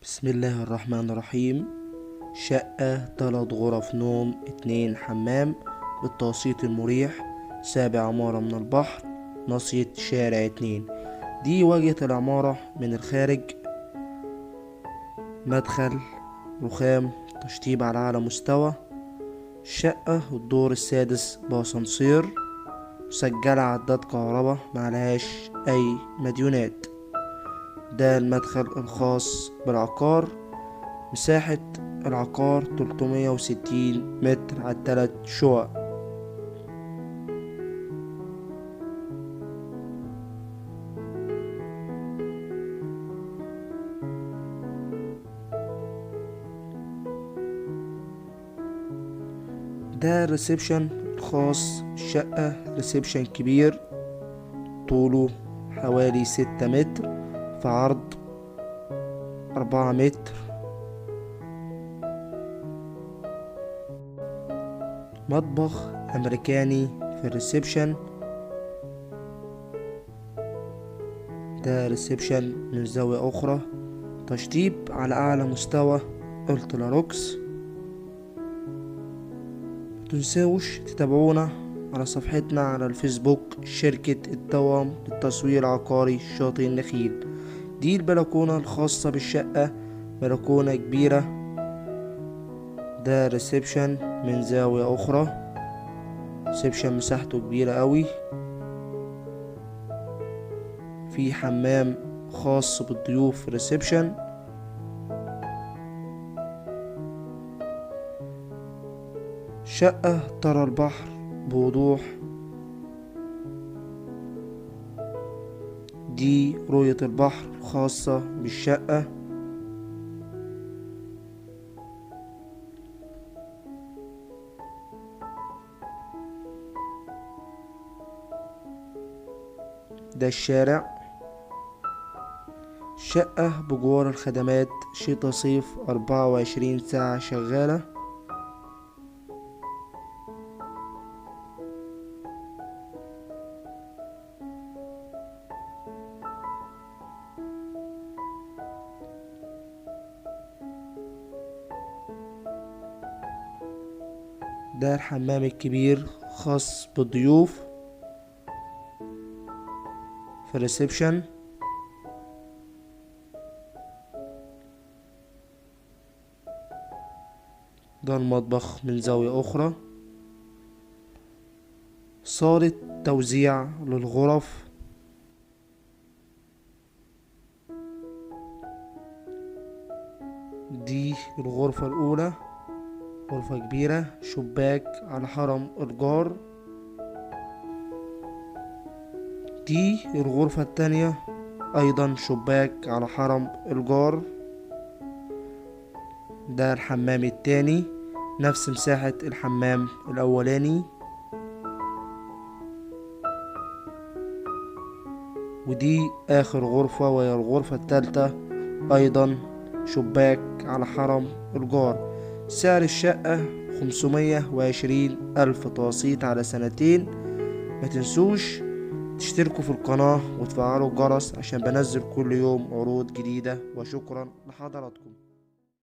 بسم الله الرحمن الرحيم. شقة 3 غرف نوم 2 حمام بالتوسيط المريح، سابع عمارة من البحر، ناصية شارع 2. دي واجهة العمارة من الخارج. مدخل رخام، تشطيب على أعلى مستوى. الشقة الدور السادس بأسانسير، مسجلة عداد كهربا، معلهاش أي مديونات. ده المدخل الخاص بالعقار. مساحة العقار 360 متر على 3 شقق. ده الريسبشن الخاص بالشقة، ريسبشن كبير، طوله حوالي 6 متر في عرض 4 متر. مطبخ أمريكاني في الريسبشن. ده ريسبشن من زاوية أخرى، تشطيب على أعلى مستوى، التراروكس. متنسوش تتابعونا على صفحتنا على الفيسبوك، شركة التوأم للتصوير العقاري شاطئ النخيل. دي البلكونة الخاصة بالشقة، بلكونة كبيرة. ده ريسبشن من زاوية أخرى، ريسبشن مساحته كبيرة قوي. في حمام خاص بالضيوف في ريسبشن. شقة ترى البحر بوضوح. دي رؤية البحر الخاصة بالشقة. ده الشارع. شقة بجوار الخدمات، شتا صيف، 24 ساعة شغالة. ده الحمام الكبير خاص بالضيوف في الريسبشن. ده المطبخ من زاوية أخرى. صالة توزيع للغرف. دي الغرفة الأولى، غرفة كبيرة، شباك على حرم الجار. دي الغرفة التانية، أيضا شباك على حرم الجار. ده الحمام التاني، نفس مساحة الحمام الأولاني. ودي آخر غرفة وهي الغرفة التالتة، أيضا شباك على حرم الجار. سعر الشقة 520 ألف توسيط على سنتين. ما تنسوش تشتركوا في القناة وتفعلوا الجرس عشان بنزل كل يوم عروض جديدة. وشكرا لحضراتكم.